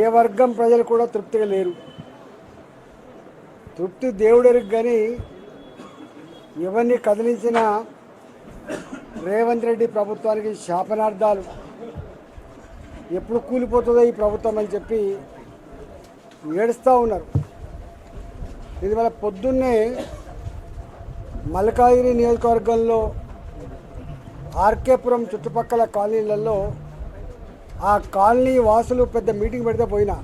ఏ వర్గం ప్రజలు కూడా తృప్తిగా లేరు. తృప్తి దేవుడికి కానీ ఎవరిని కదిలించిన రేవంత్ రెడ్డి ప్రభుత్వానికి శాపనార్థాలు. ఎప్పుడు కూలిపోతుందో ఈ ప్రభుత్వం అని చెప్పి ఏడుస్తూ ఉన్నారు. ఇది వల్ల పొద్దున్నే మల్కాజిగిరి నియోజకవర్గంలో ఆర్కేపురం చుట్టుపక్కల కాలనీలలో ఆ కాలనీ వాసులు పెద్ద మీటింగ్ పెడితే పోయినా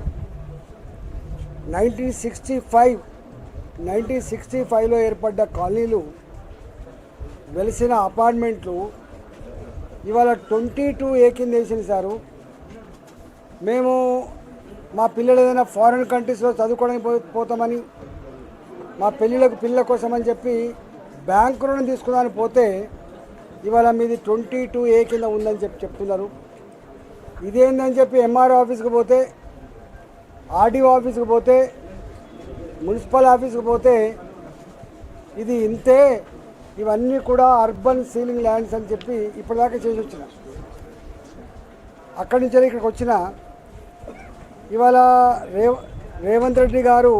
1965లో ఏర్పడ్డ కాలనీలు వెలిసిన అపార్ట్మెంట్లు ఇవాళ 22A కింద వేసింది సారు. మేము మా పిల్లలు ఏదైనా ఫారిన్ కంట్రీస్లో చదువుకోవడానికి పోతామని మా పిల్లల కోసం అని చెప్పి బ్యాంకు రుణం తీసుకుందామని పోతే ఇవాళ మీది 22A కింద ఉందని చెప్తున్నారు. ఇదేందని చెప్పి ఎంఆర్ఓ ఆఫీస్కి పోతే, ఆర్డీఓ ఆఫీస్కి పోతే, మున్సిపల్ ఆఫీస్కి పోతే ఇది ఇంతే, ఇవన్నీ కూడా అర్బన్ సీలింగ్ ల్యాండ్స్ అని చెప్పి ఇప్పటిదాకా చేసి వచ్చిన. అక్కడి నుంచి ఇక్కడికి వచ్చిన ఇవాళ రేవంత్ రెడ్డి గారు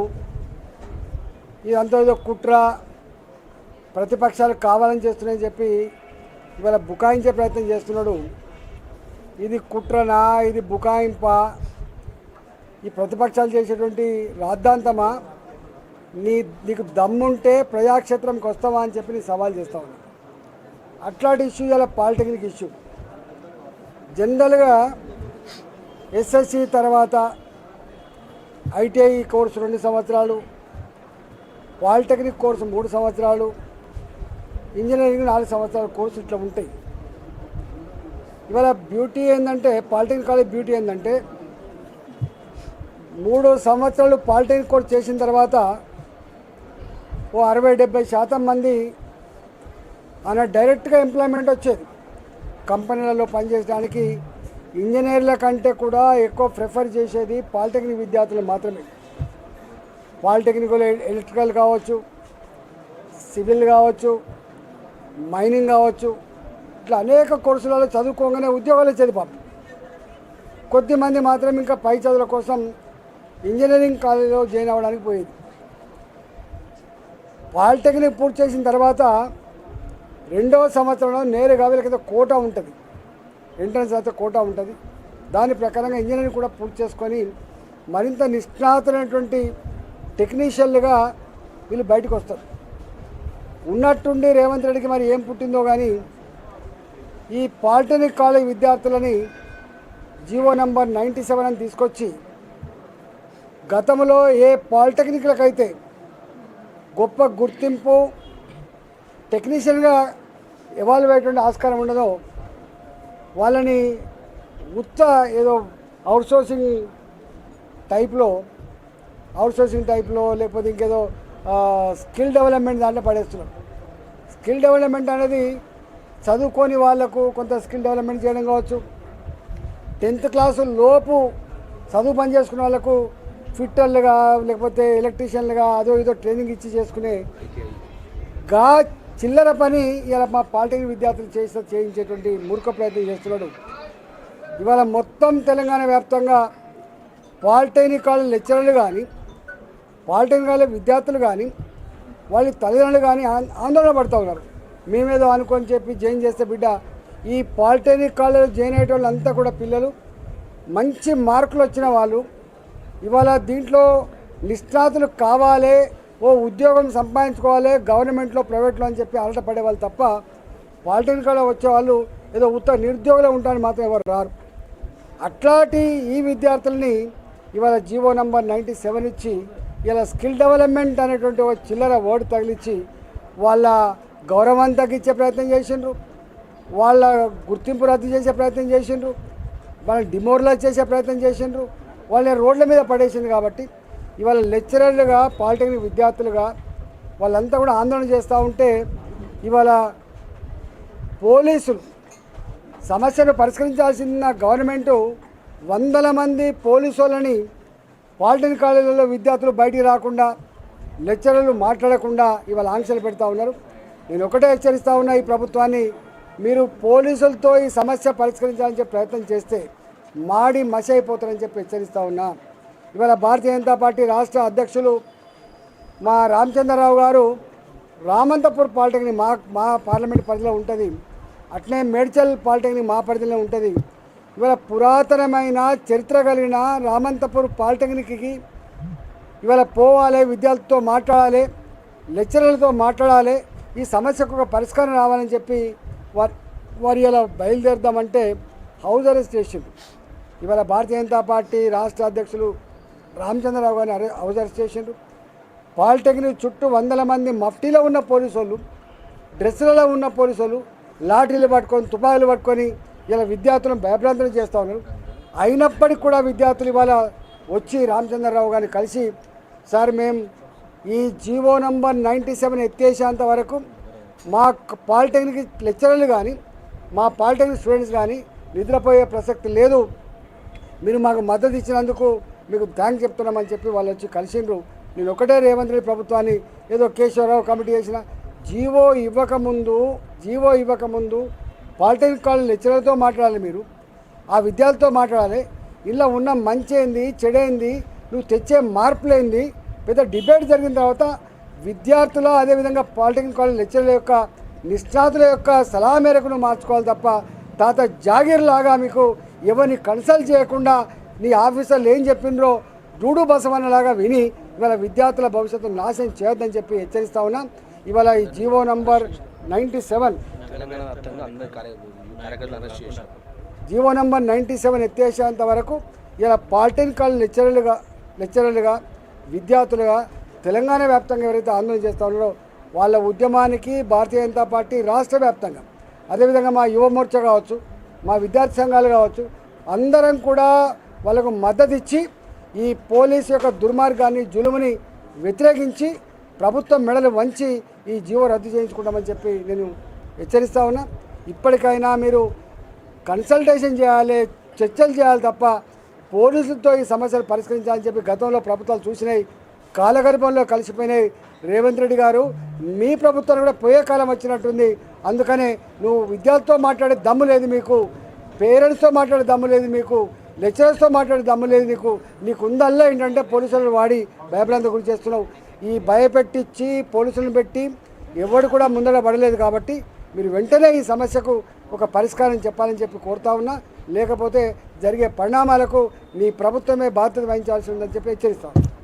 ఇదంతా ఏదో కుట్ర, ప్రతిపక్షాలు కావాలని చేస్తున్నాయని చెప్పి ఇవాళ బుకాయించే ప్రయత్నం చేస్తున్నాడు. ఇది కుట్రనా, ఇది బుకాయింపా, ఈ ప్రతిపక్షాలు చేసేటువంటి రాద్ధాంతమా? నీకు దమ్ముంటే ప్రజాక్షేత్రంకి వస్తావా అని చెప్పి నీ సవాల్ చేస్తా ఉన్నా. అట్లాంటి ఇష్యూ ఇలా పాలిటెక్నిక్ ఇష్యూ. జనరల్గా ఎస్ఎస్సి తర్వాత ఐటీఐ కోర్సు 2 సంవత్సరాలు, పాలిటెక్నిక్ కోర్సు 3 సంవత్సరాలు, ఇంజనీరింగ్ 4 సంవత్సరాల కోర్సు ఇట్లా ఉంటాయి. ఇవాళ బ్యూటీ ఏంటంటే, పాలిటెక్నిక్ కాలేజ్ బ్యూటీ ఏంటంటే 3 సంవత్సరాలు పాలిటెక్నిక్ కోర్స్ చేసిన తర్వాత ఓ 60-70% మంది ఆయన డైరెక్ట్గా ఎంప్లాయ్మెంట్ వచ్చేది. కంపెనీలలో పనిచేయడానికి ఇంజనీర్ల కంటే కూడా ఎక్కువ ప్రిఫర్ చేసేది పాలిటెక్నిక్ విద్యార్థులు మాత్రమే. పాలిటెక్నిక్లో ఎలక్ట్రికల్ కావచ్చు, సివిల్ కావచ్చు, మైనింగ్ కావచ్చు, ఇట్లా అనేక కోర్సులలో చదువుకోగానే ఉద్యోగాలు వచ్చేది. పాపం కొద్దిమంది మాత్రం ఇంకా పై చదువుల కోసం ఇంజనీరింగ్ కాలేజీలో జాయిన్ అవ్వడానికి పోయేది. పాలిటెక్నిక్ పూర్తి చేసిన తర్వాత 2వ సంవత్సరంలో నేరుగా వీళ్ళకి కోటా ఉంటుంది, ఎంట్రన్స్ అయితే కోటా ఉంటుంది. దాని ప్రకారంగా ఇంజనీరింగ్ కూడా పూర్తి చేసుకొని మరింత నిష్ణాతులైనటువంటి టెక్నీషియన్లుగా వీళ్ళు బయటకు వస్తారు. ఉన్నట్టుండి రేవంత్ రెడ్డికి మరి ఏం పుట్టిందో కానీ ఈ పాలిటెక్నిక్ కాలేజ్ విద్యార్థులని జీవో నంబర్ 97 అని తీసుకొచ్చి గతంలో ఏ పాలిటెక్నిక్లకైతే గొప్ప గుర్తింపు, టెక్నీషియన్గా ఎవాల్వ్ ఆస్కారం ఉండదో వాళ్ళని ఏదో అవుట్సోర్సింగ్ టైప్లో లేకపోతే ఇంకేదో స్కిల్ డెవలప్మెంట్ దాంట్లో పడేస్తున్నారు. స్కిల్ డెవలప్మెంట్ అనేది చదువుకొని వాళ్లకు కొంత స్కిల్ డెవలప్మెంట్ చేయడం కావచ్చు, 10th క్లాసు లోపు చదువు పని చేసుకునే వాళ్ళకు ఫిట్టర్లుగా లేకపోతే ఎలక్ట్రీషియన్లుగా అదో ఏదో ట్రైనింగ్ ఇచ్చి చేసుకునే చిల్లర పని ఇలా మా పాలిటెక్నిక్ విద్యార్థులు చేయించేటువంటి మూర్ఖ ప్రయత్నం చేస్తున్నాడు. ఇవాళ మొత్తం తెలంగాణ వ్యాప్తంగా పాలిటెక్నిక్ కాలేజ్ లెక్చరర్లు కానీ, పాలిటెక్నిక్ కాలేజ్ విద్యార్థులు కానీ, వాళ్ళ తల్లిదండ్రులు కానీ ఆందోళన పడుతూ ఉన్నారు. మేమేదో అనుకొని చెప్పి జాయిన్ చేస్తే బిడ్డ, ఈ పాలిటెక్నిక్ కాలేజ్ జాయిన్ అయ్యే వాళ్ళంతా కూడా పిల్లలు మంచి మార్కులు వచ్చిన వాళ్ళు. ఇవాళ దీంట్లో నిష్ణాతులు కావాలి, ఓ ఉద్యోగం సంపాదించుకోవాలి గవర్నమెంట్లో ప్రైవేట్లో అని చెప్పి అలటపడే వాళ్ళు తప్ప పాలిటెక్నిక్ కాలేజ్ వచ్చేవాళ్ళు ఏదో నిరుద్యోగులు ఉంటారని మాత్రం ఎవరు రారు. అట్లాంటి ఈ విద్యార్థుల్ని ఇవాళ జీవో నంబర్ 97 ఇచ్చి ఇలా స్కిల్ డెవలప్మెంట్ అనేటువంటి ఒక చిల్లర వర్డ్ తగిలిచ్చి వాళ్ళ గౌరవాన్ని తగ్గించే ప్రయత్నం చేసిండ్రు, వాళ్ళ గుర్తింపు రద్దు చేసే ప్రయత్నం చేసిండ్రు, వాళ్ళని డిమోరలైజ్ చేసే ప్రయత్నం చేసిండ్రు, వాళ్ళని రోడ్ల మీద పడేసింది. కాబట్టి ఇవాళ లెక్చరర్లుగా, పాలిటెక్నిక్ విద్యార్థులుగా వాళ్ళంతా కూడా ఆందోళన చేస్తూ ఉంటే ఇవాళ పోలీసులు సమస్యను పరిష్కరించాల్సిన గవర్నమెంటు 100 మంది పోలీసు వాళ్ళని పాలిటెక్నిక్ కాలేజీలలో విద్యార్థులు బయటికి రాకుండా, లెక్చరర్లు మాట్లాడకుండా ఇవాళ ఆంక్షలు పెడతా ఉన్నారు. నేను ఒకటే హెచ్చరిస్తూ ఉన్నా ఈ ప్రభుత్వాన్ని, మీరు పోలీసులతో ఈ సమస్య పరిష్కరించాలని ప్రయత్నం చేస్తే మాడి మసి అయిపోతారని చెప్పి హెచ్చరిస్తూ ఉన్నా. ఇవాళ భారతీయ జనతా పార్టీ రాష్ట్ర అధ్యక్షులు మా రామచంద్రరావు గారు రామంతపూర్ పాలిటెక్నిక్ మా పార్లమెంట్ పరిధిలో ఉంటుంది, అట్లే మేడ్చల్ పాలిటెక్నిక్ మా పరిధిలో ఉంటుంది. ఇవాళ పురాతనమైన చరిత్ర కలిగిన రామంతపూర్ పాలిటెక్నిక్కి ఇవాళ పోవాలి, విద్యార్థులతో మాట్లాడాలి, లెక్చరర్లతో మాట్లాడాలి, ఈ సమస్యకు ఒక పరిష్కారం రావాలని చెప్పి వారు ఇలా బయలుదేరుదామంటే హౌస్ అరెస్ట్ చేసిండు. ఇవాళ భారతీయ జనతా పార్టీ రాష్ట్ర అధ్యక్షులు రామచంద్రరావు గారిని హౌస్ అరెస్ట్ చేసిండ్రు. పాలిటెక్నిక్ చుట్టూ వందల మంది మఫ్టీలో ఉన్న పోలీసు వాళ్ళు, డ్రెస్సులలో ఉన్న పోలీసు వాళ్ళు లాఠీలు పట్టుకొని తుపాకులు పట్టుకొని ఇలా విద్యార్థులను భయభ్రాంతులు చేస్తూ ఉన్నారు. అయినప్పటికీ కూడా విద్యార్థులు ఇవాళ వచ్చి రామచంద్రరావు గారిని కలిసి, సార్ మేము ఈ జీవో నంబర్ 97 ఎత్తేసేంత వరకు మా పాలిటెక్నిక్ లెక్చరర్లు కానీ మా పాలిటెక్నిక్ స్టూడెంట్స్ కానీ నిద్రపోయే ప్రసక్తి లేదు, మీరు మాకు మద్దతు ఇచ్చినందుకు మీకు థ్యాంక్స్ చెప్తున్నామని చెప్పి వాళ్ళు వచ్చి కలిసిండ్రు. నేను ఒకటే రేవంత్ రెడ్డి ప్రభుత్వాన్ని ఏదో కేశవరావు కమిటీ చేసిన జీవో ఇవ్వకముందు పాలిటెక్నిక్ కాలేజ్ లెక్చరర్లతో మాట్లాడాలి, మీరు ఆ విద్యార్థులతో మాట్లాడాలి, ఇలా ఉన్న మంచి ఏంది చెడైంది, నువ్వు తెచ్చే మార్పులేంది, పెద్ద డిబేట్ జరిగిన తర్వాత విద్యార్థుల అదేవిధంగా పాలిటెక్నిక్ కాలేజ్ లెక్చరర్ల యొక్క నిష్ణాతుల యొక్క సలహా మేరకు నువ్వు మార్చుకోవాలి తప్ప తాత జాగీర్ లాగా మీకు ఎవరిని కన్సల్ట్ చేయకుండా నీ ఆఫీసర్లు ఏం చెప్పిండ్రో డూడు బసవన్నలాగా విని ఇవాళ విద్యార్థుల భవిష్యత్తు నాశనం చేయొద్దని చెప్పి హెచ్చరిస్తా ఉన్నా. ఇవాళ ఈ జీవో నంబర్ 97 జీవో నంబర్ 97 ఎత్తేసేంత వరకు ఇలా పాలిటెక్నిక్ కాలేజ్ లెక్చరర్లుగా విద్యార్థులుగా తెలంగాణ వ్యాప్తంగా ఎవరైతే ఆందోళన చేస్తూ ఉన్నారో వాళ్ళ ఉద్యమానికి భారతీయ జనతా పార్టీ రాష్ట్ర వ్యాప్తంగా అదేవిధంగా మా యువ మోర్చా కావచ్చు, మా విద్యార్థి సంఘాలు కావచ్చు, అందరం కూడా వాళ్ళకు మద్దతు ఇచ్చి ఈ పోలీసు యొక్క దుర్మార్గాన్ని జులుముని వ్యతిరేకించి ప్రభుత్వం మెడలు వంచి ఈ జీవో రద్దు చేయించుకుంటామని చెప్పి నేను హెచ్చరిస్తా ఉన్నా. ఇప్పటికైనా మీరు కన్సల్టేషన్ చేయాలి, చర్చలు చేయాలి తప్ప పోలీసులతో ఈ సమస్యలు పరిష్కరించాలని చెప్పి గతంలో ప్రభుత్వాలు చూసినాయి, కాలగర్భంలో కలిసిపోయినాయి. రేవంత్ రెడ్డి గారు మీ ప్రభుత్వం కూడా పోయే కాలం వచ్చినట్టుంది, అందుకనే నువ్వు విద్యార్థులతో మాట్లాడే దమ్ము లేదు మీకు, పేరెంట్స్తో మాట్లాడే దమ్ము లేదు మీకు, లెక్చరర్స్తో మాట్లాడే దమ్ము లేదు నీకు ఉందల్లా ఏంటంటే పోలీసులను వాడి భయభ్రాంతి గురి చేస్తున్నావు. ఈ భయపెట్టించి పోలీసులను పెట్టి ఎవడు కూడా ముందర పడలేదు కాబట్టి మీరు వెంటనే ఈ సమస్యకు ఒక పరిష్కారం చెప్పాలని చెప్పి కోరుతా ఉన్నా, లేకపోతే జరిగే పరిణామాలకు మీ ప్రభుత్వమే బాధ్యత వహించాల్సి ఉందని చెప్పి హెచ్చరిస్తాను.